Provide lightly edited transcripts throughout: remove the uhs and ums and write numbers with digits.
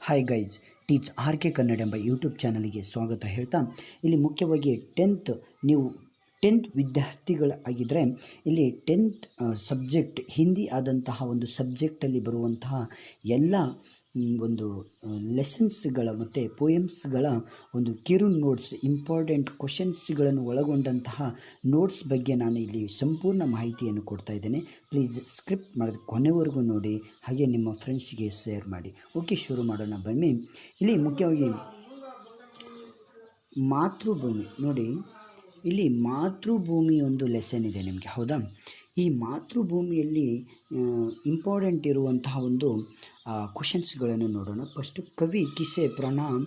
Hi guys, teach R K Kannada ಎಂಬ YouTube ಚಾನಲ್ಗೆ ಸ್ವಾಗತ ಹೇಳ್ತಾ, ಇಲ್ಲಿ ಮುಖ್ಯವಾಗಿ ನೀವು 10th ವಿದ್ಯಾರ್ಥಿಗಳಾಗಿದ್ದರೆ ಇಲ್ಲಿ 10th ಸಬ್ಜೆಕ್ಟ್ ಹಿಂದಿ ಆದಂತಹ ಒಂದು ಸಬ್ಜೆಕ್ಟಲ್ಲಿ ಬರುವಂತಹ ಎಲ್ಲ ಒಂದು ಲೆಸನ್ಸ್ಗಳ ಮತ್ತು ಪೋಯಮ್ಸ್ಗಳ ಒಂದು ಕಿರು ನೋಟ್ಸ್, ಇಂಪಾರ್ಟೆಂಟ್ ಕ್ವಶನ್ಸ್ಗಳನ್ನು ಒಳಗೊಂಡಂತಹ ನೋಟ್ಸ್ ಬಗ್ಗೆ ನಾನು ಇಲ್ಲಿ ಸಂಪೂರ್ಣ ಮಾಹಿತಿಯನ್ನು ಕೊಡ್ತಾ ಇದ್ದೇನೆ. ಪ್ಲೀಸ್ ಸ್ಕ್ರಿಪ್ಟ್ ಮಾಡಿದ ಕೊನೆವರೆಗೂ ನೋಡಿ, ಹಾಗೆ ನಿಮ್ಮ ಫ್ರೆಂಡ್ಸ್ಗೆ ಶೇರ್ ಮಾಡಿ. ಓಕೆ, ಶುರು ಮಾಡೋಣ ಬನ್ನಿ. ಇಲ್ಲಿ ಮುಖ್ಯವಾಗಿ ಮಾತೃಭೂಮಿ ನೋಡಿ, ಇಲ್ಲಿ ಮಾತೃಭೂಮಿ ಒಂದು ಲೆಸನ್ ಇದೆ ನಿಮಗೆ, ಹೌದಾ? ಈ ಮಾತೃಭೂಮಿಯಲ್ಲಿ ಇಂಪಾರ್ಟೆಂಟ್ ಇರುವಂತಹ ಒಂದು ಕ್ವಶನ್ಸ್ಗಳನ್ನು ನೋಡೋಣ. ಫಸ್ಟು ಕವಿ ಕಿಸೆ ಪ್ರಣಾಮ್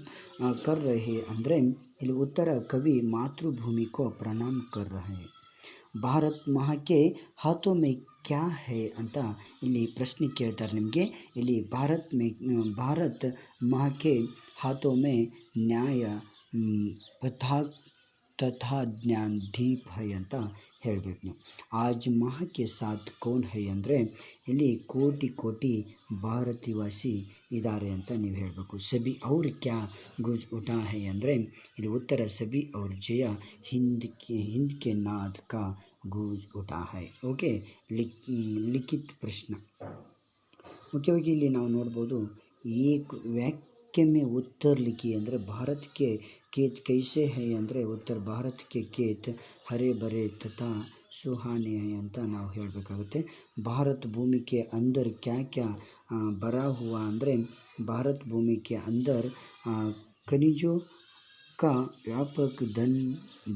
ಕರ್ ರಹೆ ಅಂದರೆ ಇಲ್ಲಿ ಉತ್ತರ ಕವಿ ಮಾತೃಭೂಮಿ ಕೋ ಪ್ರಣಾಮ್ ಕರ್ ರಹೆ. ಭಾರತ್ ಮಹಾಕೆ ಹಾಥೋ ಮೇ ಕ್ಯಾ ಹೇ ಅಂತ ಇಲ್ಲಿ ಪ್ರಶ್ನೆ ಕೇಳ್ತಾರೆ ನಿಮಗೆ. ಇಲ್ಲಿ ಭಾರತ್ ಮಹಾಕೆ ಹಾಥೋ ಮೇ ನ್ಯಾಯ ತಥಾ ಜ್ಞಾನ್ ದೀಪ್ ಹೈ ಅಂತ ಹೇಳಬೇಕು ನೀವು. ಆಜ್ ಮಹಾಕೆ ಸಾಥ್ ಕೌನ್ ಹೈ ಅಂದರೆ ಇಲ್ಲಿ ಕೋಟಿ ಕೋಟಿ ಭಾರತವಾಸಿ ಇದ್ದಾರೆ ಅಂತ ನೀವು ಹೇಳಬೇಕು. ಸಭಿ ಅವ್ರ ಕ್ಯಾ ಗುಜ್ ಉಠಾ ಹೈ ಅಂದರೆ ಇಲ್ಲಿ ಉತ್ತರ ಸಭಿ ಅವ್ರ ಜಯ ಹಿಂದ್ ಕೆ ನಾದ್ ಕಾ ಗೂಂಜ್ ಉಠಾ ಹೈ. ಓಕೆ, ಲಿಖಿತ್ ಪ್ರಶ್ನೆ. ಮುಖ್ಯವಾಗಿ ಇಲ್ಲಿ ನಾವು ನೋಡ್ಬೋದು, वाक्य में उत्तर लिखी ಅಂದರೆ ಭಾರತ್ ಕೆ खेत कैसे है ಅಂದರೆ ಉತ್ತರ ಭಾರತ್ ಕೆ खेत हरे भरे तथा सुहाने है ಅಂತ ನಾವು ಹೇಳಬೇಕಾಗುತ್ತೆ. ಭಾರತ್ ಭೂಮಿ ಕೆ ಅಂದರ್ ಕ್ಯಾ ಕ್ಯಾ ಬರಾ ಹುआ ಅಂದರೆ ಭಾರತ್ ಭೂಮಿ ಕೆ ಅಂದರ್ ಖನಿಜೋ ಕಾ ವ್ಯಾಪಕ ಧನ್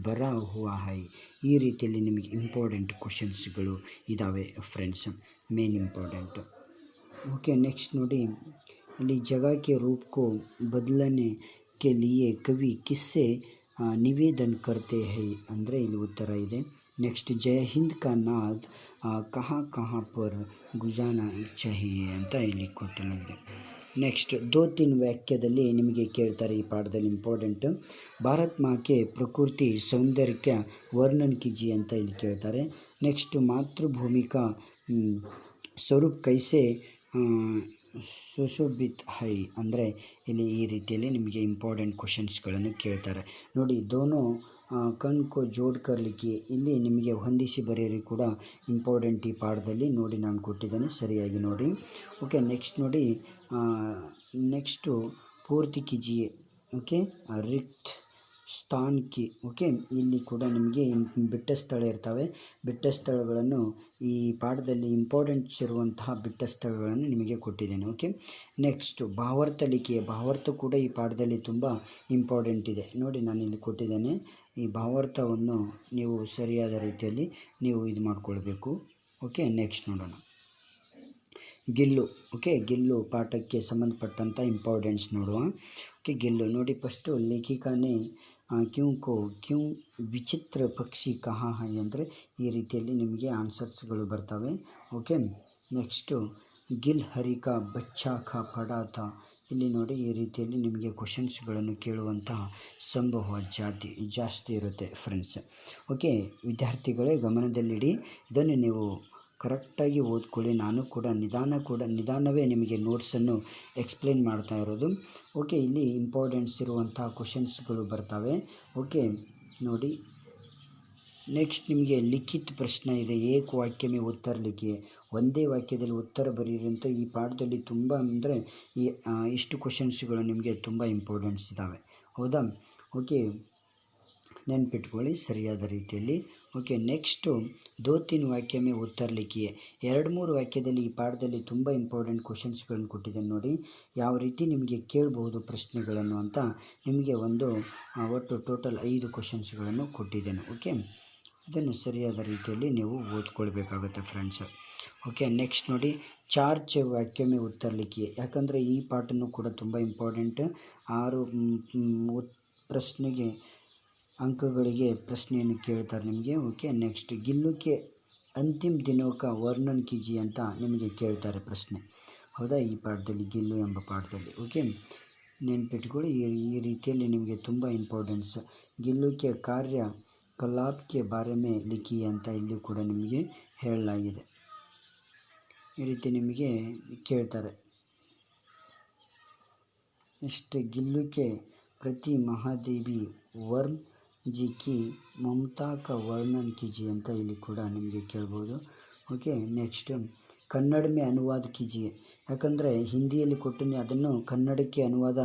ಬರಾ ಹುआ है. ಈ ರೀತಿಯಲ್ಲಿ ನಿಮಗೆ ಇಂಪಾರ್ಟೆಂಟ್ ಕ್ವಶನ್ಸ್ಗಳು ಇದ್ದಾವೆ friends, main important. Okay, next ನೋಡಿ, ಇಲ್ಲಿ जगह के रूप को बदलने के लिए कवि किससे निवेदन करते हैं ಅಂದರೆ ಇಲ್ಲಿ ಉತ್ತರ ಇದೆ. ನೆಕ್ಸ್ಟ್ ಜಯ ಹಿಂದ್ ಕಾ ನಾದ್ ಕहाँ ಕहाँ पर ಗುಂಜಾನಾ चाहिए ಅಂತ ಇಲ್ಲಿ ಕೊಟ್ಟಲಾಗಿದೆ. ನೆಕ್ಸ್ಟ್ 2-3 ವಾಕ್ಯದಲ್ಲಿ ನಿಮಗೆ ಕೇಳ್ತಾರೆ ಈ ಪಾಠದಲ್ಲಿ ಇಂಪಾರ್ಟೆಂಟ್. ಭಾರತ್ ಮಾಕೆ ಪ್ರಕೃತಿ ಸೌಂದರ್ಯ ವರ್ಣನ್ ಕಿಜಿ ಅಂತ ಇಲ್ಲಿ ಕೇಳ್ತಾರೆ. ನೆಕ್ಸ್ಟ್ ಮಾತೃಭೂಮಿಕಾ ಸ್ವರೂಪ್ ಕೈಸೆ ಸುಶೋಭಿತ್ ಹೈ ಅಂದರೆ ಇಲ್ಲಿ ಈ ರೀತಿಯಲ್ಲಿ ನಿಮಗೆ ಇಂಪಾರ್ಟೆಂಟ್ ಕ್ವಶನ್ಸ್ಗಳನ್ನು ಕೇಳ್ತಾರೆ ನೋಡಿ. ದೋನೋ ಕಣ್ ಕೋ ಜೋಡ್ ಕರ್ ಲಿಖಿ, ಇಲ್ಲಿ ನಿಮಗೆ ಹೊಂದಿಸಿ ಬರೆಯಿರಿ ಕೂಡ ಇಂಪಾರ್ಟೆಂಟ್ ಈ ಪಾಠದಲ್ಲಿ ನೋಡಿ, ನಾನು ಕೊಟ್ಟಿದ್ದೇನೆ, ಸರಿಯಾಗಿ ನೋಡಿ. ಓಕೆ, ನೆಕ್ಸ್ಟ್ ನೋಡಿ, ನೆಕ್ಸ್ಟು ಪೂರ್ತಿ ಕಿಜಿಯೆ. ಓಕೆ, ರಿಕ್ತ್ ಸ್ಥಾನ್ ಕಿ. ಓಕೆ, ಇಲ್ಲಿ ಕೂಡ ನಿಮಗೆ ಬಿಟ್ಟ ಸ್ಥಳ ಇರ್ತವೆ. ಬಿಟ್ಟ ಸ್ಥಳಗಳನ್ನು ಈ ಪಾಠದಲ್ಲಿ ಇಂಪಾರ್ಟೆಂಟ್ಸ್ ಇರುವಂತಹ ಬಿಟ್ಟ ಸ್ಥಳಗಳನ್ನು ನಿಮಗೆ ಕೊಟ್ಟಿದ್ದೇನೆ. ಓಕೆ, ನೆಕ್ಸ್ಟು ಭಾವಾರ್ಥ ಲಿಖಿ. ಭಾವಾರ್ಥ ಕೂಡ ಈ ಪಾಠದಲ್ಲಿ ತುಂಬ ಇಂಪಾರ್ಟೆಂಟ್ ಇದೆ ನೋಡಿ, ನಾನು ಇಲ್ಲಿ ಕೊಟ್ಟಿದ್ದೇನೆ. ಈ ಭಾವಾರ್ಥವನ್ನು ನೀವು ಸರಿಯಾದ ರೀತಿಯಲ್ಲಿ ನೀವು ಇದು ಮಾಡಿಕೊಳ್ಬೇಕು. ಓಕೆ, ನೆಕ್ಸ್ಟ್ ನೋಡೋಣ, ಗಿಲ್ಲು. ಓಕೆ, ಗಿಲ್ಲು ಪಾಠಕ್ಕೆ ಸಂಬಂಧಪಟ್ಟಂಥ ಇಂಪಾರ್ಟೆನ್ಸ್ ನೋಡುವ. ಓಕೆ, ಗಿಲ್ಲು ನೋಡಿ, ಫಸ್ಟು ಲೇಖಿಕಾನೇ ಕ್ಯೂ ವಿಚಿತ್ರ ಪಕ್ಷಿ ಕಹಾ ಹೈ ಅಂದರೆ ಈ ರೀತಿಯಲ್ಲಿ ನಿಮಗೆ ಆನ್ಸರ್ಸ್ಗಳು ಬರ್ತವೆ. ಓಕೆ, ನೆಕ್ಸ್ಟು ಗಿಲ್ ಹರಿಕಾ ಬಚ್ಚಾ ಖಾ ಪಡಾ ಥಾ, ಇಲ್ಲಿ ನೋಡಿ ಈ ರೀತಿಯಲ್ಲಿ ನಿಮಗೆ ಕ್ವಶನ್ಸ್ಗಳನ್ನು ಕೇಳುವಂತಹ ಸಂಭವ ಜಾಸ್ತಿ ಇರುತ್ತೆ ಫ್ರೆಂಡ್ಸ್. ಓಕೆ, ವಿದ್ಯಾರ್ಥಿಗಳೇ ಗಮನದಲ್ಲಿಡಿ, ಇದನ್ನು ನೀವು ಕರೆಕ್ಟಾಗಿ ಓದ್ಕೊಳ್ಳಿ. ನಾನು ಕೂಡ ನಿಧಾನವೇ ನಿಮಗೆ ನೋಟ್ಸನ್ನು ಎಕ್ಸ್ಪ್ಲೇನ್ ಮಾಡ್ತಾ ಇರೋದು. ಓಕೆ, ಇಲ್ಲಿ ಇಂಪಾರ್ಟೆನ್ಸ್ ಇರುವಂಥ ಕ್ವಶನ್ಸ್ಗಳು ಬರ್ತವೆ. ಓಕೆ ನೋಡಿ, ನೆಕ್ಸ್ಟ್ ನಿಮಗೆ ಲಿಖಿತ್ ಪ್ರಶ್ನೆ ಇದೆ. ಏಕ ವಾಕ್ಯ ಮೇ ಉತ್ತರ ಲಿಖಿ, ಒಂದೇ ವಾಕ್ಯದಲ್ಲಿ ಉತ್ತರ ಬರೀರಿ ಅಂತ ಈ ಪಾಠದಲ್ಲಿ ತುಂಬ ಅಂದರೆ ಇಷ್ಟು ಕ್ವಶನ್ಸ್ಗಳು ನಿಮಗೆ ತುಂಬ ಇಂಪಾರ್ಟೆನ್ಸ್ ಇದ್ದಾವೆ, ಹೌದಾ? ಓಕೆ, ನೆನ್ಪಿಟ್ಕೊಳ್ಳಿ ಸರಿಯಾದ ರೀತಿಯಲ್ಲಿ. ಓಕೆ, ನೆಕ್ಸ್ಟು 2-3 ವಾಕ್ಯ ಮೇ ಉತ್ತರ ಲಿಖಿಯೇ, 2-3 ವಾಕ್ಯದಲ್ಲಿ ಈ ಪಾಠದಲ್ಲಿ ತುಂಬ ಇಂಪಾರ್ಟೆಂಟ್ ಕ್ವಶನ್ಸ್ಗಳನ್ನು ಕೊಟ್ಟಿದ್ದೇನೆ ನೋಡಿ. ಯಾವ ರೀತಿ ನಿಮಗೆ ಕೇಳಬಹುದು ಪ್ರಶ್ನೆಗಳನ್ನು ಅಂತ ನಿಮಗೆ ಒಟ್ಟು ಟೋಟಲ್ 5 ಕ್ವಶನ್ಸ್ಗಳನ್ನು ಕೊಟ್ಟಿದ್ದೇನೆ. ಓಕೆ, ಇದನ್ನು ಸರಿಯಾದ ರೀತಿಯಲ್ಲಿ ನೀವು ಓದ್ಕೊಳ್ಬೇಕಾಗುತ್ತೆ ಫ್ರೆಂಡ್ಸ್. ಓಕೆ, ನೆಕ್ಸ್ಟ್ ನೋಡಿ, 4 ವಾಕ್ಯ ಮೇ ಉತ್ತರ ಲಿಖಿಯೇ, ಯಾಕಂದರೆ ಈ ಪಾಠನೂ ಕೂಡ ತುಂಬ ಇಂಪಾರ್ಟೆಂಟ್. 6 ಪ್ರಶ್ನೆಗೆ ಅಂಕಗಳಿಗೆ ಪ್ರಶ್ನೆಯನ್ನು ಕೇಳ್ತಾರೆ ನಿಮಗೆ. ಓಕೆ, ನೆಕ್ಸ್ಟ್ ಗಿಲ್ಲುಕ್ಕೆ ಅಂತಿಮ ದಿನೋಕ ವರ್ಣನ್ ಕಿಜಿ ಅಂತ ನಿಮಗೆ ಕೇಳ್ತಾರೆ ಪ್ರಶ್ನೆ, ಹೌದಾ? ಈ ಪಾಠದಲ್ಲಿ ಗಿಲ್ಲು ಎಂಬ ಪಾಠದಲ್ಲಿ. ಓಕೆ, ನೆನ್ಪಿಟ್ಕೊಳ್ಳಿ, ಈ ರೀತಿಯಲ್ಲಿ ನಿಮಗೆ ತುಂಬ ಇಂಪಾರ್ಟೆನ್ಸ್. ಗಿಲ್ಲುಕ್ಕೆ ಕಾರ್ಯ ಕಲಾಪ್ಗೆ ಬಾರೆ ಮೇ ಲಿಖಿ ಅಂತ ಇಲ್ಲಿ ಕೂಡ ನಿಮಗೆ ಹೇಳಲಾಗಿದೆ. ಈ ರೀತಿ ನಿಮಗೆ ಕೇಳ್ತಾರೆ. ನೆಕ್ಸ್ಟ್ गिल्लू के प्रति महादेवी वर्म जी की ममता का वर्णन कीजिए ಅಂತ ಇಲ್ಲಿ ಕೂಡ ನಿಮಗೆ ಕೇಳ್ಬೋದು. ಓಕೆ, ನೆಕ್ಸ್ಟ್ ಕನ್ನಡ ಮೇ ಅನುವಾದ ಕೀಜಿಯೆ, ಯಾಕಂದರೆ ಹಿಂದಿಯಲ್ಲಿ ಕೊಟ್ಟು ಅದನ್ನು ಕನ್ನಡಕ್ಕೆ ಅನುವಾದ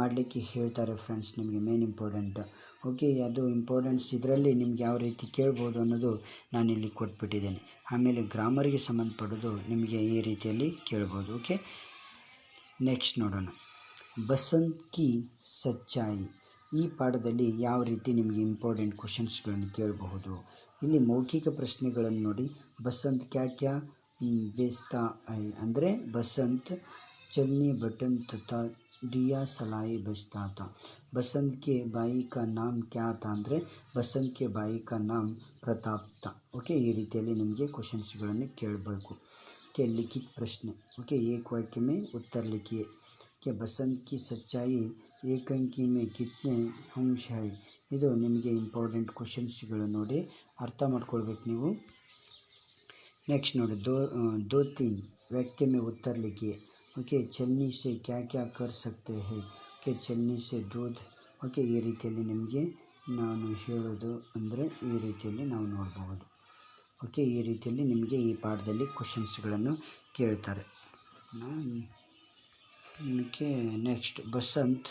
ಮಾಡಲಿಕ್ಕೆ ಹೇಳ್ತಾರೆ ಫ್ರೆಂಡ್ಸ್, ನಿಮಗೆ ಮೇನ್ ಇಂಪಾರ್ಟೆಂಟ್. ಓಕೆ, ಅದು ಇಂಪಾರ್ಟೆನ್ಸ್ ಇದರಲ್ಲಿ ನಿಮ್ಗೆ ಯಾವ ರೀತಿ ಕೇಳ್ಬೋದು ಅನ್ನೋದು ನಾನಿಲ್ಲಿ ಕೊಟ್ಬಿಟ್ಟಿದ್ದೇನೆ. ಆಮೇಲೆ ಗ್ರಾಮರ್ಗೆ ಸಂಬಂಧಪಡೋದು ನಿಮಗೆ ಈ ರೀತಿಯಲ್ಲಿ ಕೇಳ್ಬೋದು. ಓಕೆ, ನೆಕ್ಸ್ಟ್ ನೋಡೋಣ. ಬಸಂತ್ ಕಿ ಸಚ್ಚಾಯಿ, ಈ ಪಾಠದಲ್ಲಿ ಯಾವ ರೀತಿ ನಿಮಗೆ ಇಂಪಾರ್ಟೆಂಟ್ ಕ್ವಶನ್ಸ್ಗಳನ್ನು ಕೇಳಬಹುದು. ಇಲ್ಲಿ ಮೌಖಿಕ ಪ್ರಶ್ನೆಗಳನ್ನು ನೋಡಿ. ಬಸಂತ್ ಕ್ಯಾ ಕ್ಯಾ ಬೇಸ್ತಾ ಹೈ ಅಂದರೆ ಬಸಂತ್ ಚಲ್ನಿ ಬಟನ್ ತಥಾ ದಿಯಾ ಸಲಾಯಿ ಬಸ್ತಾ ತಾ. ಬಸಂತ್ ಕೆ ಬಾಯಿ ಕಾ ನಾಮ್ ಕ್ಯಾ ತಾ ಅಂದರೆ ಬಸಂತ್ ಕೆ ಬಾಯಿ ಕಾ ನಾಮ್ ಪ್ರತಾಪ್ ತಾ. ಓಕೆ, ಈ ರೀತಿಯಲ್ಲಿ ನಿಮಗೆ ಕ್ವಶನ್ಸ್ಗಳನ್ನು ಕೇಳಬೇಕು. ಓಕೆ, ಲಿಖಿತ ಪ್ರಶ್ನೆ. ಓಕೆ, ಏಕ ವಾಕ್ಯ ಮೇ ಉತ್ತರ ಲಿಖಿಯೆ. कि बसंत की सच्चाई ಏಕಾಂಕಿ ಮೇ ಕಿತ್ನೆ ಅಂಶ ಹೈ. ಇದು ನಿಮಗೆ ಇಂಪಾರ್ಟೆಂಟ್ ಕ್ವಶನ್ಸ್ಗಳು ನೋಡಿ ಅರ್ಥ ಮಾಡ್ಕೊಳ್ಬೇಕು ನೀವು. ನೆಕ್ಸ್ಟ್ ನೋಡಿ, दो तीन वाक्य में उत्तर लिखिए. ओके, चलनी से क्या क्या कर सकते हैं. ओके, चलनी से दूध. ಓಕೆ, ಈ ರೀತಿಯಲ್ಲಿ ನಿಮಗೆ ನಾನು ಹೇಳೋದು ಅಂದರೆ ಈ ರೀತಿಯಲ್ಲಿ ನಾವು ನೋಡಬಹುದು. ಓಕೆ, ಈ ರೀತಿಯಲ್ಲಿ ನಿಮಗೆ ಈ ಪಾಠದಲ್ಲಿ ಕ್ವಶನ್ಸ್ಗಳನ್ನು ಕೇಳ್ತಾರೆ. ओके, नेक्स्ट बसंत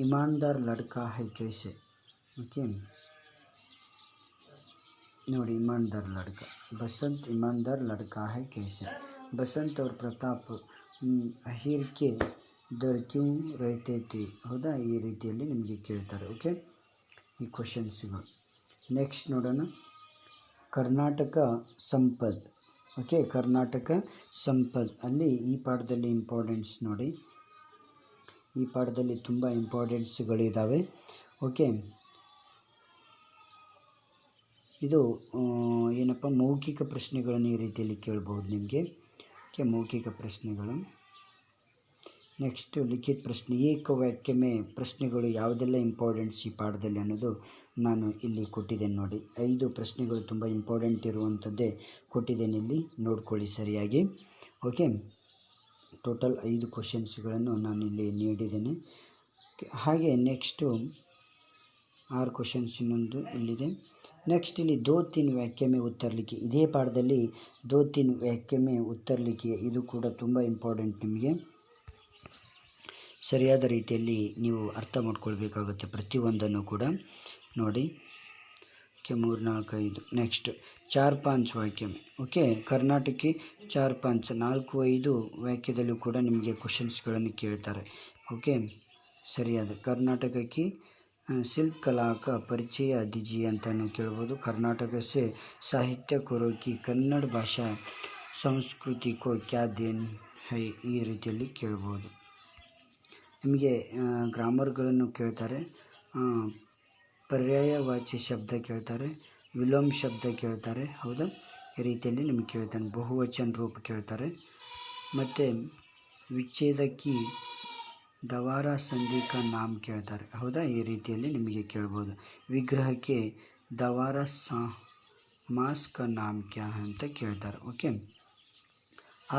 ईमानदार लड़का है कैसे. ओके, ನೋಡಿ ईमानदार लड़का, बसंत ईमानदार लड़का है कैसे. बसंत और प्रताप अहीर के दर क्यों रहते थे. ಹೌದಾ, ಈ ರೀತಿಯಲ್ಲಿ ನಿಮಗೆ ಕೇಳ್ತಾರೆ. ಓಕೆ, ಈ ಕ್ವಶನ್ಸ್ಗಳು. ನೆಕ್ಸ್ಟ್ ನೋಡೋಣ. ಕರ್ನಾಟಕ ಸಂಪದ್. ಓಕೆ, ಕರ್ನಾಟಕ ಸಂಪದ್ ಅಲ್ಲಿ ಈ ಪಾಠದಲ್ಲಿ ಇಂಪಾರ್ಟೆನ್ಸ್ ನೋಡಿ. ಈ ಪಾಠದಲ್ಲಿ ತುಂಬ ಇಂಪಾರ್ಟೆನ್ಸ್ಗಳಿದ್ದಾವೆ. ಓಕೆ, ಇದು ಏನಪ್ಪ ಮೌಖಿಕ ಪ್ರಶ್ನೆಗಳನ್ನು ಈ ರೀತಿಯಲ್ಲಿ ಕೇಳ್ಬೋದು ನಿಮಗೆ. ಓಕೆ, ಮೌಖಿಕ ಪ್ರಶ್ನೆಗಳು. ನೆಕ್ಸ್ಟ್ ಲಿಖಿತ ಪ್ರಶ್ನೆ. ಏಕ ವಾಕ್ಯ ಮೇ ಪ್ರಶ್ನೆಗಳು ಯಾವುದೆಲ್ಲ ಇಂಪಾರ್ಟೆನ್ಸ್ ಈ ಪಾಠದಲ್ಲಿ ಅನ್ನೋದು ನಾನು ಇಲ್ಲಿ ಕೊಟ್ಟಿದ್ದೇನೆ ನೋಡಿ. 5 ಪ್ರಶ್ನೆಗಳು ತುಂಬ ಇಂಪಾರ್ಟೆಂಟ್ ಇರುವಂಥದ್ದೇ ಕೊಟ್ಟಿದ್ದೇನೆ, ಇಲ್ಲಿ ನೋಡ್ಕೊಳ್ಳಿ ಸರಿಯಾಗಿ. ಓಕೆ, ಟೋಟಲ್ 5 ಕ್ವಶನ್ಸ್ಗಳನ್ನು ನಾನು ಇಲ್ಲಿ ನೀಡಿದ್ದೇನೆ. ಹಾಗೆ ನೆಕ್ಸ್ಟು 6 ಕ್ವಶನ್ಸ್ ಇನ್ನೊಂದು ಇಲ್ಲಿದೆ. ನೆಕ್ಸ್ಟ್ ಇಲ್ಲಿ 2-3 ವಾಕ್ಯ ಮೇ ಉತ್ತರ ಲಿಖಿ. ಇದೇ ಪಾಠದಲ್ಲಿ 2-3 ವಾಕ್ಯ ಮೇ ಉತ್ತರ ಲಿಖಿ, ಇದು ಕೂಡ ತುಂಬ ಇಂಪಾರ್ಟೆಂಟ್. ನಿಮಗೆ ಸರಿಯಾದ ರೀತಿಯಲ್ಲಿ ನೀವು ಅರ್ಥ ಮಾಡ್ಕೊಳ್ಬೇಕಾಗುತ್ತೆ ಪ್ರತಿಯೊಂದನ್ನು ಕೂಡ ನೋಡಿ. ಓಕೆ, 3, 4, 5. ನೆಕ್ಸ್ಟ್ 4-5 ವಾಕ್ಯ. ಓಕೆ, ಕರ್ನಾಟಕಕ್ಕೆ 4-5 4-5 ವಾಕ್ಯದಲ್ಲೂ ಕೂಡ ನಿಮಗೆ ಕ್ವಶನ್ಸ್ಗಳನ್ನು ಕೇಳ್ತಾರೆ. ಓಕೆ, ಸರಿಯಾದ ಕರ್ನಾಟಕಕ್ಕೆ ಶಿಲ್ಪ ಕಲಾ ಕಾ ಪರಿಚಯ ದೀಜಿಯೆ ಅಂತಲೂ ಕೇಳ್ಬೋದು. ಕರ್ನಾಟಕ ಸೆ ಸಾಹಿತ್ಯ ಕರೋ ಕಿ ಕನ್ನಡ ಭಾಷಾ ಸಂಸ್ಕೃತಿ ಕೋ ಕ್ಯಾ ದೇನ್ ಹೈ, ಈ ರೀತಿಯಲ್ಲಿ ಕೇಳ್ಬೋದು. ನಿಮಗೆ ಗ್ರಾಮರ್ಗಳನ್ನು ಕೇಳ್ತಾರೆ, ಪರ್ಯಾಯವಾಚಿ ಶಬ್ದ ಕೇಳ್ತಾರೆ, ವಿಲೋಮ ಶಬ್ದ ಕೇಳ್ತಾರೆ. ಹೌದಾ, ಈ ರೀತಿಯಲ್ಲಿ ನಿಮಗೆ ಕೇಳ್ತಾನೆ. ಬಹುವಚನ ರೂಪ ಕೇಳ್ತಾರೆ. ಮತ್ತು ವಿಚ್ಛೇದಕಿ ದವಾರ ಸಂಧಿ ಕಾ ನಾಮ್ ಕೇಳ್ತಾರೆ. ಹೌದಾ, ಈ ರೀತಿಯಲ್ಲಿ ನಿಮಗೆ ಕೇಳ್ಬೋದು. ವಿಗ್ರಹಕ್ಕೆ ದವಾರ ಮಾಸ್ ಕಾ ನಾಮ್ ಕ್ಯಾ ಅಂತ ಕೇಳ್ತಾರೆ. ಓಕೆ,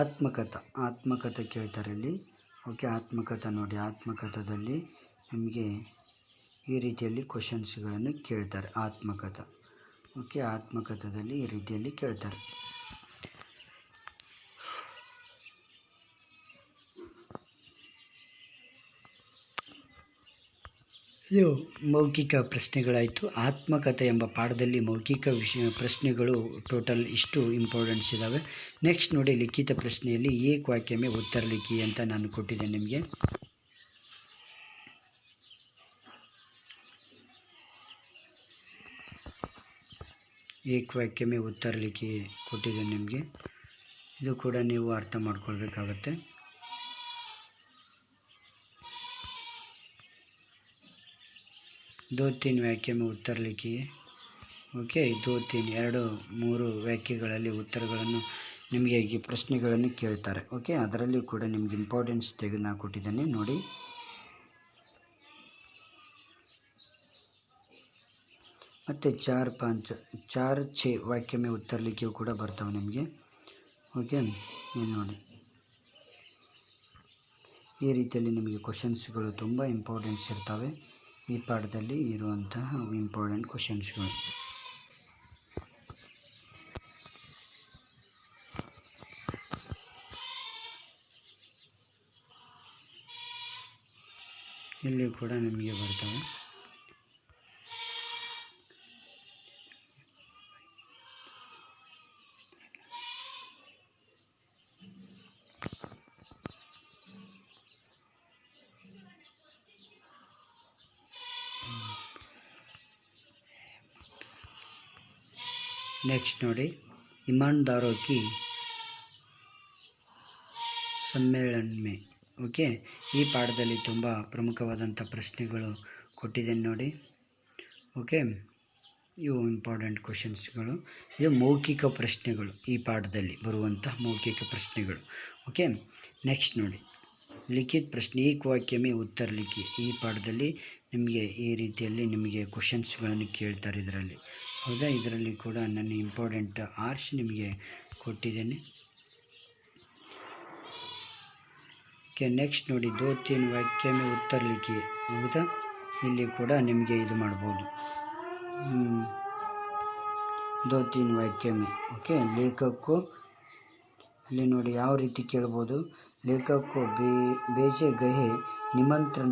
ಆತ್ಮಕಥ ಕೇಳ್ತಾರೆ ಇಲ್ಲಿ. ಓಕೆ, ಆತ್ಮಕಥ ನೋಡಿ. ಆತ್ಮಕಥದಲ್ಲಿ ನಿಮಗೆ ಈ ರೀತಿಯಲ್ಲಿ ಕ್ವಶನ್ಸ್ಗಳನ್ನು ಕೇಳ್ತಾರೆ. ಆತ್ಮಕಥ. ಓಕೆ, ಆತ್ಮಕಥದಲ್ಲಿ ಈ ರೀತಿಯಲ್ಲಿ ಕೇಳ್ತಾರೆ. ಇದು ಮೌಖಿಕ ಪ್ರಶ್ನೆಗಳಾಯಿತು. ಆತ್ಮಕಥೆ ಎಂಬ ಪಾಠದಲ್ಲಿ ಮೌಖಿಕ ಪ್ರಶ್ನೆಗಳು ಟೋಟಲ್ ಇಷ್ಟು ಇಂಪಾರ್ಟೆನ್ಸ್ ಇದ್ದಾವೆ. ನೆಕ್ಸ್ಟ್ ನೋಡಿ, ಲಿಖಿತ ಪ್ರಶ್ನೆಯಲ್ಲಿ ಏಕ ವಾಕ್ಯ ಮೇ ಉತ್ತರ ಲಿಖಿ ಅಂತ ನಾನು ಕೊಟ್ಟಿದ್ದೇನೆ ನಿಮಗೆ. ಏಕ ವಾಕ್ಯ ಮೇ ಉತ್ತರ ಲಿಖಿ ಕೊಟ್ಟಿದ್ದೇನೆ ನಿಮಗೆ. ಇದು ಕೂಡ ನೀವು ಅರ್ಥ ಮಾಡ್ಕೊಳ್ಬೇಕಾಗತ್ತೆ. दो तीन वाक्य में उत्तर लिखिए. ಓಕೆ, 2-3 ವಾಕ್ಯಗಳಲ್ಲಿ ಉತ್ತರಗಳನ್ನು ನಿಮಗೆ ಈ ಪ್ರಶ್ನೆಗಳನ್ನು ಕೇಳ್ತಾರೆ. ಓಕೆ, ಅದರಲ್ಲಿ ಕೂಡ ನಿಮಗೆ ಇಂಪಾರ್ಟೆನ್ಸ್ ತೆಗೆದು ನಾನು ಕೊಟ್ಟಿದ್ದೇನೆ ನೋಡಿ. ಮತ್ತು 4-5 4-6 ವಾಕ್ಯ ಮೇ ಉತ್ತರ ಲಿಖಿಯೂ ಕೂಡ ಬರ್ತಾವೆ ನಿಮಗೆ. ಓಕೆ, ಇಲ್ಲಿ ನೋಡಿ. ಈ ರೀತಿಯಲ್ಲಿ ನಿಮಗೆ ಕ್ವಶನ್ಸ್ಗಳು ತುಂಬ ಇಂಪಾರ್ಟೆನ್ಸ್ ಇರ್ತವೆ. ಈ ಪಾಠದಲ್ಲಿ ಇರುವಂತಹ ಇಂಪಾರ್ಟೆಂಟ್ ಕ್ವಶನ್ಸ್ಗಳು. ಇಲ್ಲಿ ಕೂಡ ನಿಮಗೆ ಬರ್ತವೆ. ನೆಕ್ಸ್ಟ್ ನೋಡಿ, ಇಮಾನ್ದಾರೋ ಕಿ ಸಮ್ಮೇಳನ ಮೇ. ಓಕೆ, ಈ ಪಾಠದಲ್ಲಿ ತುಂಬ ಪ್ರಮುಖವಾದಂಥ ಪ್ರಶ್ನೆಗಳು ಕೊಟ್ಟಿದ್ದೇನೆ ನೋಡಿ. ಓಕೆ, ಇವು ಇಂಪಾರ್ಟೆಂಟ್ ಕ್ವಶನ್ಸ್ಗಳು. ಇದು ಮೌಖಿಕ ಪ್ರಶ್ನೆಗಳು, ಈ ಪಾಠದಲ್ಲಿ ಬರುವಂಥ ಮೌಖಿಕ ಪ್ರಶ್ನೆಗಳು. ಓಕೆ, ನೆಕ್ಸ್ಟ್ ನೋಡಿ, ಲಿಖಿತ ಪ್ರಶ್ನೆ ಏಕ ವಾಕ್ಯ ಮೇ ಉತ್ತರ ಲಿಖಿ. ಈ ಪಾಠದಲ್ಲಿ ನಿಮಗೆ ಈ ರೀತಿಯಲ್ಲಿ ನಿಮಗೆ ಕ್ವಶನ್ಸ್ಗಳನ್ನು ಕೇಳ್ತಾರೆ ಇದರಲ್ಲಿ. ಹೌದಾ, ಇದರಲ್ಲಿ ಕೂಡ ನಾನು ಇಂಪಾರ್ಟೆಂಟ್ ಆರ್ಟ್ಸ್ ನಿಮಗೆ ಕೊಟ್ಟಿದ್ದೇನೆ. ಓಕೆ, ನೆಕ್ಸ್ಟ್ ನೋಡಿ, ದೋ ತೀನ್ ವಾಕ್ಯ ಮೇ ಉತ್ತರ ಲಿಖಿ. ಹೌದಾ, ಇಲ್ಲಿ ಕೂಡ ನಿಮಗೆ ಇದು ಮಾಡ್ಬೋದು, ದೋ ತೀನ್ ವಾಕ್ಯ ಮೇ. ಓಕೆ, ಲೇಖಕರು ಇಲ್ಲಿ ನೋಡಿ ಯಾವ ರೀತಿ ಕೇಳ್ಬೋದು. ಲೇಖಕರು ಬೇಜೆ ಗಯೆ ನಿಮಂತ್ರಣ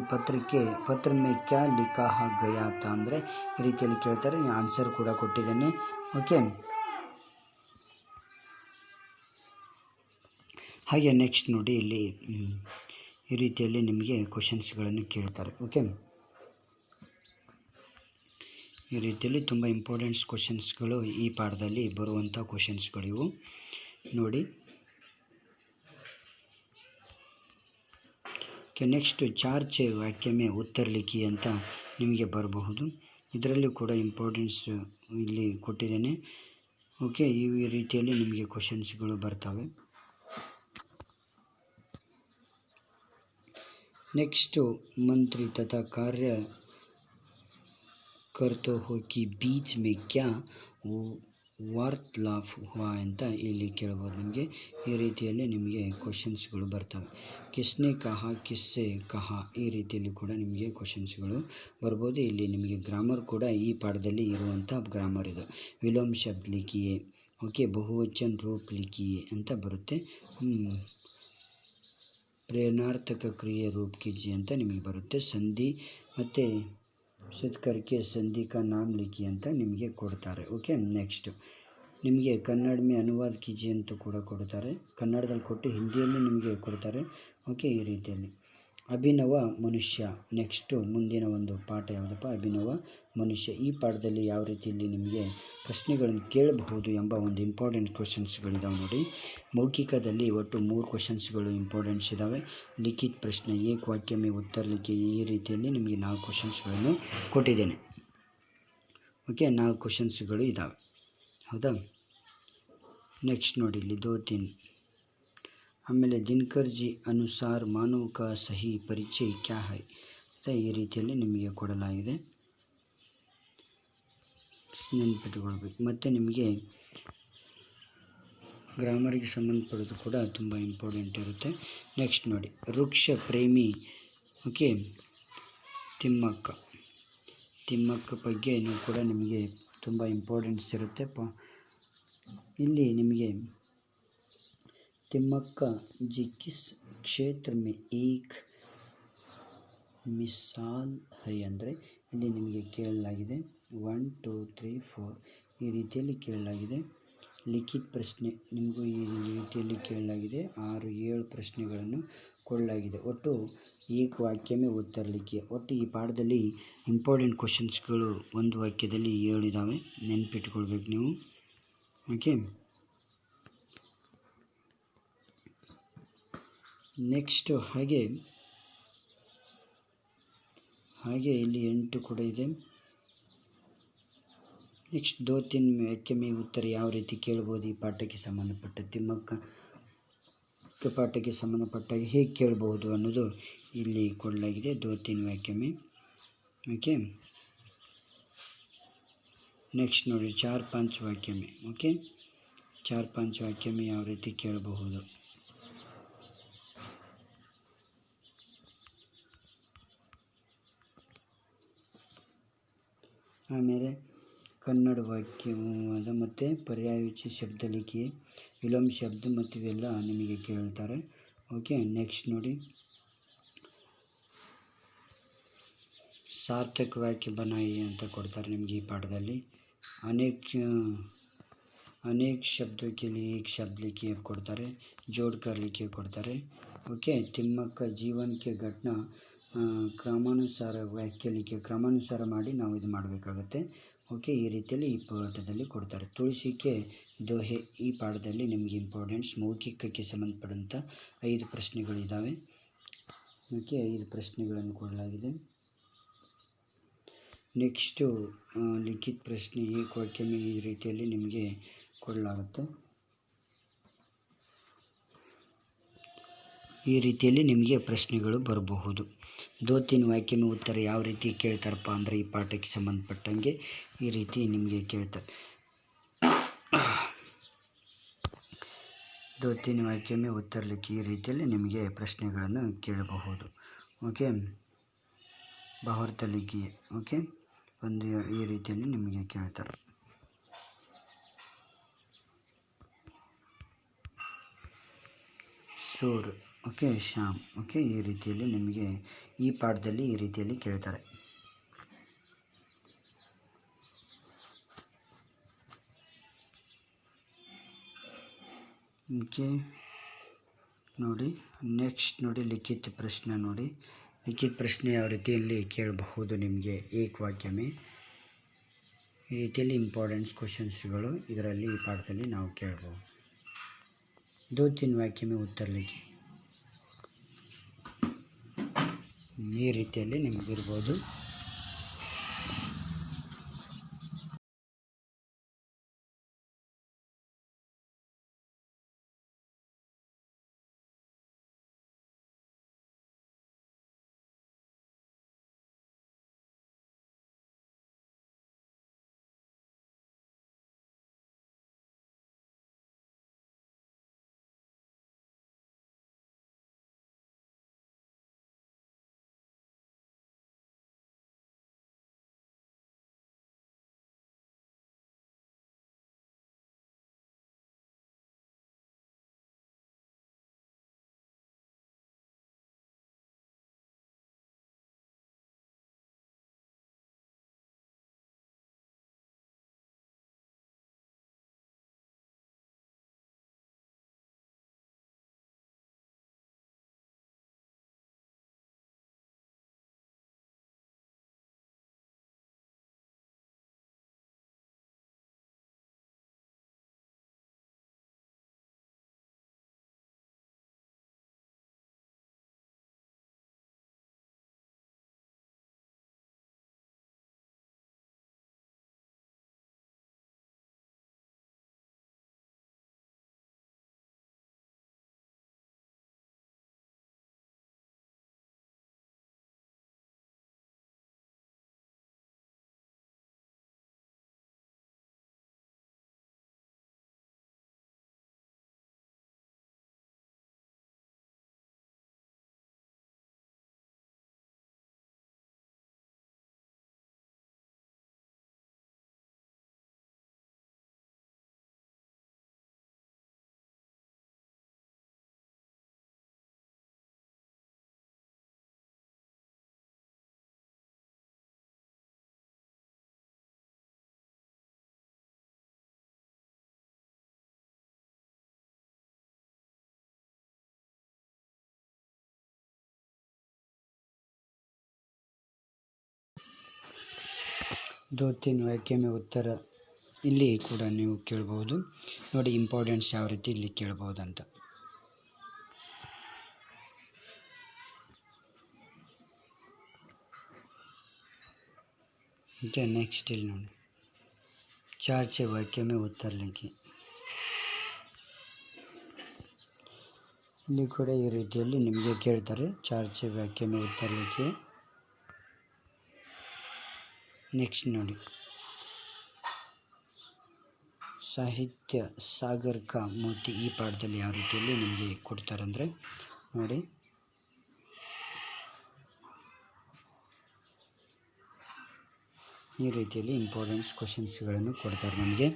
ಪತ್ರ ಮೇ ಕ್ಯಾ ಲಿಖಾ ಗಯಾ ತಾ ಅಂದರೆ ಈ ರೀತಿಯಲ್ಲಿ ಕೇಳ್ತಾರೆ. ಆನ್ಸರ್ ಕೂಡ ಕೊಟ್ಟಿದ್ದೇನೆ. ಓಕೆ, ಹಾಗೆ ನೆಕ್ಸ್ಟ್ ನೋಡಿ, ಇಲ್ಲಿ ಈ ರೀತಿಯಲ್ಲಿ ನಿಮಗೆ ಕ್ವಶನ್ಸ್ಗಳನ್ನು ಕೇಳ್ತಾರೆ. ಓಕೆ, ಈ ರೀತಿಯಲ್ಲಿ ತುಂಬ ಇಂಪಾರ್ಟೆಂಟ್ಸ್ ಕ್ವಶನ್ಸ್ಗಳು ಈ ಪಾಠದಲ್ಲಿ ಬರುವಂಥ ಕ್ವಶನ್ಸ್ಗಳಿವು ನೋಡಿ. ನೆಕ್ಸ್ಟ್ ಚಾರ್ ಛೇ ವಾಕ್ಯ ಮೇ ಉತ್ತರ ಲಿಖಿ ಅಂತ ನಿಮಗೆ ಬರಬಹುದು. ಇದರಲ್ಲಿ ಕೂಡ ಇಂಪಾರ್ಟೆನ್ಸ್ ಇಲ್ಲಿ ಕೊಟ್ಟಿದ್ದೇನೆ. ಓಕೆ, ಈ ರೀತಿಯಲ್ಲಿ ನಿಮಗೆ ಕ್ವಶನ್ಸ್ಗಳು ಬರ್ತವೆ. ನೆಕ್ಸ್ಟು ಮಂತ್ರಿ ತಥಾ ಕಾರ್ಯಕರ್ತೋ ಹೋ ಕಿ ಬೀಚ್ ಮೇ ಕ್ಯಾ ವಾರ್ತಾಲಾಪ್ ಹುವಾ ಅಂತ ಇಲ್ಲಿ ಕೇಳ್ಬೋದು ನಿಮಗೆ. ಈ ರೀತಿಯಲ್ಲಿ ನಿಮಗೆ ಕ್ವಶನ್ಸ್ಗಳು ಬರ್ತವೆ. ಕಿಸ್ನೆ ಕಹಾ, ಕಿಸ್ಸೆ ಕಹಾ, ಈ ರೀತಿಯಲ್ಲಿ ಕೂಡ ನಿಮಗೆ ಕ್ವಶನ್ಸ್ಗಳು ಬರ್ಬೋದು. ಇಲ್ಲಿ ನಿಮಗೆ ಗ್ರಾಮರ್ ಕೂಡ ಈ ಪಾಠದಲ್ಲಿ ಇರುವಂಥ ಗ್ರಾಮರ್ ಇದು. ವಿಲೋಮ ಶಬ್ದ ಲಿಖಿಯೇ. ಓಕೆ, ಬಹುವಚನ ರೂಪ ಲಿಖಿಯೇ ಅಂತ ಬರುತ್ತೆ. ಪ್ರೇರಣಾರ್ಥಕ ಕ್ರಿಯೆ ರೂಪ ಕೀಜಿಯೇ ಅಂತ ನಿಮಗೆ ಬರುತ್ತೆ. ಸಂಧಿ ಮತ್ತು ಸುತ್ಕರ್ಕೆ ಸಂಧಿ ಕಾ ನಾಮ್ ಲಿಖಿ ಅಂತ ನಿಮಗೆ ಕೊಡ್ತಾರೆ. ಓಕೆ, ನೆಕ್ಸ್ಟ್ ನಿಮಗೆ ಕನ್ನಡ ಮೇ ಅನುವಾದ ಕೀಜಿ ಅಂತ ಕೂಡ ಕೊಡ್ತಾರೆ. ಕನ್ನಡದಲ್ಲಿ ಕೊಟ್ಟು ಹಿಂದಿಯಲ್ಲಿ ನಿಮಗೆ ಕೊಡ್ತಾರೆ. ಓಕೆ, ಈ ರೀತಿಯಲ್ಲಿ ಅಭಿನವ ಮನುಷ್ಯ. ನೆಕ್ಸ್ಟು ಮುಂದಿನ ಒಂದು ಪಾಠ ಯಾವುದಪ್ಪ, ಅಭಿನವ ಮನುಷ್ಯ. ಈ ಪಾಠದಲ್ಲಿ ಯಾವ ರೀತಿಯಲ್ಲಿ ನಿಮಗೆ ಪ್ರಶ್ನೆಗಳನ್ನು ಕೇಳಬಹುದು ಎಂಬ ಒಂದು ಇಂಪಾರ್ಟೆಂಟ್ ಕ್ವಶನ್ಸ್ಗಳಿದಾವೆ ನೋಡಿ. ಮೌಖಿಕದಲ್ಲಿ ಒಟ್ಟು 3 ಕ್ವಶನ್ಸ್ಗಳು ಇಂಪಾರ್ಟೆಂಟ್ಸ್ ಇದ್ದಾವೆ. ಲಿಖಿತ ಪ್ರಶ್ನೆ ಏಕ ವಾಕ್ಯ ಮೇ ಉತ್ತರ ಲಿಖಿ. ಈ ರೀತಿಯಲ್ಲಿ ನಿಮಗೆ 4 ಕ್ವಶನ್ಸ್ಗಳನ್ನು ಕೊಟ್ಟಿದ್ದೇನೆ. ಓಕೆ, 4 ಕ್ವಶನ್ಸ್ಗಳು ಇದ್ದಾವೆ. ಹೌದಾ, ನೆಕ್ಸ್ಟ್ ನೋಡಿ, ಇಲ್ಲಿ ದೋ ತೀನ್. ಆಮೇಲೆ ದಿನಕರ್ ಜಿ ಅನುಸಾರ ಮಾನವ ಕಾ ಸಹಿ ಪರಿಚಯ ಕ್ಯಾ ಹೈ ಅಂತ ಈ ರೀತಿಯಲ್ಲಿ ನಿಮಗೆ ಕೊಡಲಾಗಿದೆ, ನೆನಪಿಟ್ಟುಕೊಳ್ಬೇಕು. ಮತ್ತು ನಿಮಗೆ ಗ್ರಾಮರ್ಗೆ ಸಂಬಂಧಪಡೋದು ಕೂಡ ತುಂಬ ಇಂಪಾರ್ಟೆಂಟ್ ಇರುತ್ತೆ. ನೆಕ್ಸ್ಟ್ ನೋಡಿ, ವೃಕ್ಷ ಪ್ರೇಮಿ. ಓಕೆ, ತಿಮ್ಮಕ್ಕ ಬಗ್ಗೆ ಕೂಡ ನಿಮಗೆ ತುಂಬ ಇಂಪಾರ್ಟೆನ್ಸ್ ಇರುತ್ತೆ. ಇಲ್ಲಿ ನಿಮಗೆ ತಿಮ್ಮಕ್ಕ ಜಿ ಕಿಸ್ ಕ್ಷೇತ್ರ ಮೇ ಏಕ್ ಮಿಸಾಲ್ ಹೈ ಅಂದರೆ ಇಲ್ಲಿ ನಿಮಗೆ ಕೇಳಲಾಗಿದೆ 1 2 3 4 ಈ ರೀತಿಯಲ್ಲಿ ಕೇಳಲಾಗಿದೆ. ಲಿಖಿತ ಪ್ರಶ್ನೆ ನಿಮಗೂ ಈ ರೀತಿಯಲ್ಲಿ ಕೇಳಲಾಗಿದೆ. 6-7 ಪ್ರಶ್ನೆಗಳನ್ನು ಕೊಡಲಾಗಿದೆ. ಒಟ್ಟು ಏಕ ವಾಕ್ಯ ಮೇ ಉತ್ತರ ಲಿಖಿ. ಒಟ್ಟು ಈ ಪಾಠದಲ್ಲಿ ಇಂಪಾರ್ಟೆಂಟ್ ಕ್ವಶನ್ಸ್ಗಳು ಒಂದು ವಾಕ್ಯದಲ್ಲಿ 7 ಇದ್ದಾವೆ, ನೆನಪಿಟ್ಕೊಳ್ಬೇಕು ನೀವು. ಓಕೆ, ನೆಕ್ಸ್ಟು ಹಾಗೆ ಇಲ್ಲಿ 8 ಕೂಡ ಇದೆ. ನೆಕ್ಸ್ಟ್ ದೋ ತೀನ್ ವಾಕ್ಯ ಮೇ ಉತ್ತರ ಯಾವ ರೀತಿ ಕೇಳ್ಬೋದು ಈ ಪಾಠಕ್ಕೆ ಸಂಬಂಧಪಟ್ಟ ತಿಮ್ಮಕ್ಕ ಪಾಠಕ್ಕೆ ಸಂಬಂಧಪಟ್ಟಾಗ ಹೇಗೆ ಕೇಳ್ಬೋದು ಅನ್ನೋದು ಇಲ್ಲಿ ಕೊಡಲಾಗಿದೆ. ದೋ ತೀನ್ ವಾಕ್ಯ ಮೇ. ಓಕೆ, ನೆಕ್ಸ್ಟ್ ನೋಡಿ 4-5 ವಾಕ್ಯ ಮೇ. ಓಕೆ, 4-5 ವಾಕ್ಯ ಮೇ ಯಾವ ರೀತಿ ಕೇಳಬಹುದು. ಆಮೇಲೆ ಕನ್ನಡ ವಾಕ್ಯವಾದ ಮತ್ತು ಪರ್ಯಾಯವಾಚಿ ಶಬ್ದಲಿಕೆ, ವಿಲೋಮ ಶಬ್ದ ಮತ್ತು ಇವೆಲ್ಲ ನಿಮಗೆ ಕೇಳ್ತಾರೆ. ಓಕೆ, ನೆಕ್ಸ್ಟ್ ನೋಡಿ, ಸಾರ್ಥಕ ವಾಕ್ಯ ಬನಾಯಿ ಅಂತ ಕೊಡ್ತಾರೆ ನಿಮಗೆ ಈ ಪಾಠದಲ್ಲಿ. अनेक शब्दों के लिए एक शब्द लिखिए ಕೊಡ್ತಾರೆ, जोड़ कर लिखिए ಕೊಡ್ತಾರೆ. ಓಕೆ, ತಿಮ್ಮಕ್ಕ ಜೀವನ ಕೆ ಘಟನಾ ಕ್ರಮಾನುಸಾರ ವಾಕ್ಯ ಲಿಖಿए ಕ್ರಮಾನುಸಾರ ಮಾಡಿ ನಾವು ಇದು ಮಾಡಬೇಕಾಗುತ್ತೆ. ಓಕೆ, ಈ ರೀತಿಯಲ್ಲಿ ಈ ಪಾಠದಲ್ಲಿ ಕೊಡ್ತಾರೆ. ತುಳಸಿಕೆ ದೋಹೆ ಈ ಪಾಠದಲ್ಲಿ ನಿಮಗೆ ಇಂಪಾರ್ಟೆಂಟ್ಸ್ ಮೌಖಿಕಕ್ಕೆ ಸಂಬಂಧಪಟ್ಟಂಥ 5 ಪ್ರಶ್ನೆಗಳಿದ್ದಾವೆ. ಓಕೆ, 5 ಪ್ರಶ್ನೆಗಳನ್ನು ಕೊಡಲಾಗಿದೆ. ನೆಕ್ಸ್ಟು ಲಿಖಿತ ಪ್ರಶ್ನೆ ಏಕ ವಾಕ್ಯ ಈ ರೀತಿಯಲ್ಲಿ ನಿಮಗೆ ಕೊಡಲಾಗುತ್ತೆ. ಈ ರೀತಿಯಲ್ಲಿ ನಿಮಗೆ ಪ್ರಶ್ನೆಗಳು ಬರಬಹುದು. 2-3 ವಾಕ್ಯ ಉತ್ತರ ಯಾವ ರೀತಿ ಕೇಳ್ತಾರಪ್ಪ ಅಂದರೆ ಈ ಪಾಠಕ್ಕೆ ಸಂಬಂಧಪಟ್ಟಂಗೆ ಈ ರೀತಿ ನಿಮಗೆ ಕೇಳ್ತಾರೆ. 2-3 ವಾಕ್ಯ ಉತ್ತರ ಲಿಖಿ ಈ ರೀತಿಯಲ್ಲಿ ನಿಮಗೆ ಪ್ರಶ್ನೆಗಳನ್ನು ಕೇಳಬಹುದು. ಓಕೆ, ಭಾವಾರ್ಥ ಲಿಖಿ. ಓಕೆ, ಈ ರೀತಿಯಲ್ಲಿ ನಿಮಗೆ ಕೇಳ್ತಾರೆ. ಸೂರ್, ಓಕೆ, ಶ್ಯಾಮ್. ಓಕೆ, ಈ ರೀತಿಯಲ್ಲಿ ನಿಮಗೆ ಈ ಪಾಠದಲ್ಲಿ ಈ ರೀತಿಯಲ್ಲಿ ಕೇಳ್ತಾರೆ. ಓಕೆ ನೋಡಿ, ನೆಕ್ಸ್ಟ್ ನೋಡಿ ಲಿಖಿತ ಪ್ರಶ್ನೆ ನೋಡಿ. ಲಿಖಿತ ಪ್ರಶ್ನೆ ಯಾವ ರೀತಿಯಲ್ಲಿ ಕೇಳಬಹುದು ನಿಮಗೆ ಏಕ ವಾಕ್ಯ ಈ ರೀತಿಯಲ್ಲಿ ಇಂಪಾರ್ಟೆಂಟ್ಸ್ ಕ್ವಶನ್ಸ್ಗಳು ಇದರಲ್ಲಿ ಈ ಪಾಠದಲ್ಲಿ ನಾವು ಕೇಳಬಹುದು. 2-3 ವಾಕ್ಯ ಉತ್ತರ ಲಿಖಿ ಈ ರೀತಿಯಲ್ಲಿ ನಿಮಗಿರ್ಬೋದು. दो तीन वाक्य में उत्तर ಇಲ್ಲಿ ಕೂಡ ನೀವು ಕೇಳಬಹುದು ನೋಡಿ. ಇಂಪಾರ್ಟೆಂಟ್ಸ್ ಯಾವ ರೀತಿ ಇಲ್ಲಿ ಕೇಳಬಹುದು ಅಂತ. ಓಕೆ, ನೆಕ್ಸ್ಟ್ ಇಲ್ಲಿ ನೋಡಿ 4 वाक्य में उत्तर लिखिए. ಇಲ್ಲಿ ಕೂಡ ಈ ರೀತಿಯಲ್ಲಿ ನಿಮಗೆ ಕೇಳ್ತಾರೆ 4 वाक्य में उत्तर लिखिए. ನೆಕ್ಸ್ಟ್ ನೋಡಿ ಸಾಹಿತ್ಯ ಸಾಗರ್ ಕಾ ಮೋತಿ ಈ ಪಾಠದಲ್ಲಿ ಯಾವ ರೀತಿಯಲ್ಲಿ ನಿಮಗೆ ಕೊಡ್ತಾರೆ ಅಂದರೆ ನೋಡಿ. ಈ ರೀತಿಯಲ್ಲಿ ಇಂಪಾರ್ಟೆಂಟ್ ಕ್ವಶನ್ಸ್ಗಳನ್ನು ಕೊಡ್ತಾರೆ ನಮಗೆ.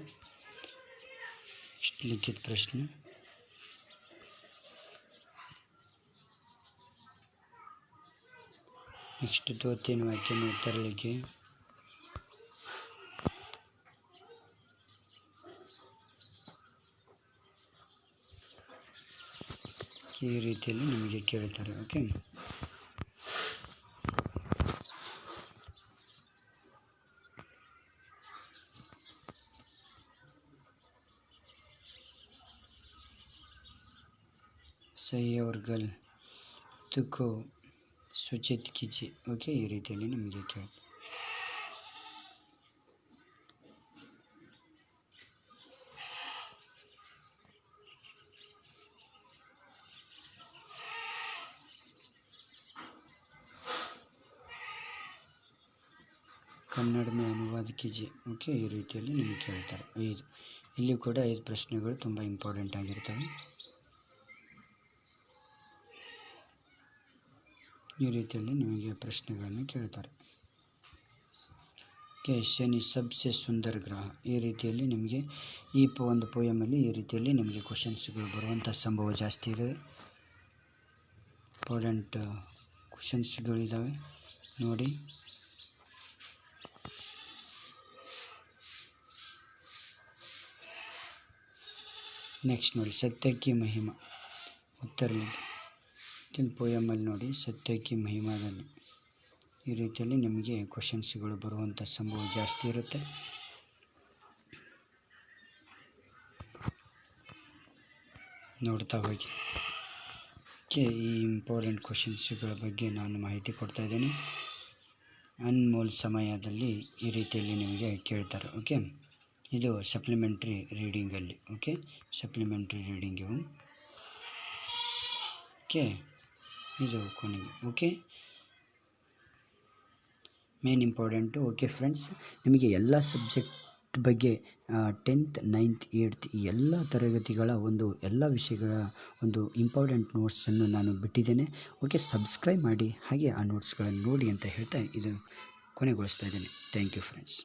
ನೆಕ್ಸ್ಟ್ ಲಿಖಿತ ಪ್ರಶ್ನೆ. ನೆಕ್ಸ್ಟ್ ದೋತಿನ ವಾಕ್ಯನ ಉತ್ತರ लिखिए. ಈ ರೀತಿಯಲ್ಲಿ ನಿಮಗೆ ಕೇಳ್ತಾರೆ. ಓಕೆ, सही और गलत को सूचित कीजिए. ओके, ಈ ರೀತಿಯಲ್ಲಿ ನಿಮಗೆ ಕೇಳ್ತಾರೆ. ಕನ್ನಡ में ಅನುವಾದ कीजिए. ಓಕೆ, ಈ ರೀತಿಯಲ್ಲಿ ನಿಮಗೆ ಕೇಳ್ತಾರೆ. ಇಲ್ಲಿ ಕೂಡ 5 ಪ್ರಶ್ನೆಗಳು ತುಂಬ ಇಂಪಾರ್ಟೆಂಟ್ ಆಗಿರ್ತವೆ. ಈ ರೀತಿಯಲ್ಲಿ ನಿಮಗೆ ಪ್ರಶ್ನೆಗಳನ್ನು ಕೇಳ್ತಾರೆ. ಓಕೆ, ಶನಿ ಸಬ್ಸೆ ಸುಂದರ ಗ್ರಹ. ಈ ರೀತಿಯಲ್ಲಿ ನಿಮಗೆ ಈ ಒಂದು ಪೋಯಮಲ್ಲಿ ಈ ರೀತಿಯಲ್ಲಿ ನಿಮಗೆ ಕ್ವಶನ್ಸ್ಗಳು ಬರುವಂಥ ಸಂಭವ ಜಾಸ್ತಿ ಇದೆ. ಇಂಪಾರ್ಟೆಂಟ್ ಕ್ವಶನ್ಸ್ಗಳಿದ್ದಾವೆ ನೋಡಿ. ನೆಕ್ಸ್ಟ್ ನೋಡಿ, ಸತ್ಯಕ್ಕೆ ಮಹಿಮಾ ಉತ್ತರ ಇಲ್ಲಿ ಪೋಯಮಲ್ಲಿ ನೋಡಿ, ಸತ್ಯಕ್ಕೆ ಮಹಿಮಾದಲ್ಲಿ ಈ ರೀತಿಯಲ್ಲಿ ನಿಮಗೆ ಕ್ವಶನ್ಸ್ಗಳು ಬರುವಂಥ ಸಂಭವ ಜಾಸ್ತಿ ಇರುತ್ತೆ. ನೋಡ್ತಾ ಹೋಗಿ. ಈ ಇಂಪಾರ್ಟೆಂಟ್ ಕ್ವಶನ್ಸ್ಗಳ ಬಗ್ಗೆ ನಾನು ಮಾಹಿತಿ ಕೊಡ್ತಾ ಇದ್ದೀನಿ. ಅನ್ಮೋಲ್ ಸಮಯದಲ್ಲಿ ಈ ರೀತಿಯಲ್ಲಿ ನಿಮಗೆ ಕೇಳ್ತಾರೆ. ಓಕೆ, ಇದು ಸಪ್ಲಿಮೆಂಟ್ರಿ ರೀಡಿಂಗಲ್ಲಿ. ಓಕೆ, ಸಪ್ಲಿಮೆಂಟ್ರಿ ರೀಡಿಂಗ್ ಇವು. ಓಕೆ, ಇದು ಕೊನೆಗೆ. Okay, main important. Okay friends, ನಿಮಗೆ ಎಲ್ಲ ಸಬ್ಜೆಕ್ಟ್ ಬಗ್ಗೆ 10th 9th 8th ಈ ಎಲ್ಲ ತರಗತಿಗಳ ಎಲ್ಲ ವಿಷಯಗಳ ಇಂಪಾರ್ಟೆಂಟ್ ನೋಟ್ಸನ್ನು ನಾನು ಬಿಟ್ಟಿದ್ದೇನೆ. ಓಕೆ, ಸಬ್ಸ್ಕ್ರೈಬ್ ಮಾಡಿ ಹಾಗೆ ಆ ನೋಟ್ಸ್ಗಳನ್ನು ನೋಡಿ ಅಂತ ಹೇಳ್ತಾ ಇದು ಕೊನೆಗೊಳಿಸ್ತಾ ಇದ್ದೇನೆ. Thank you friends.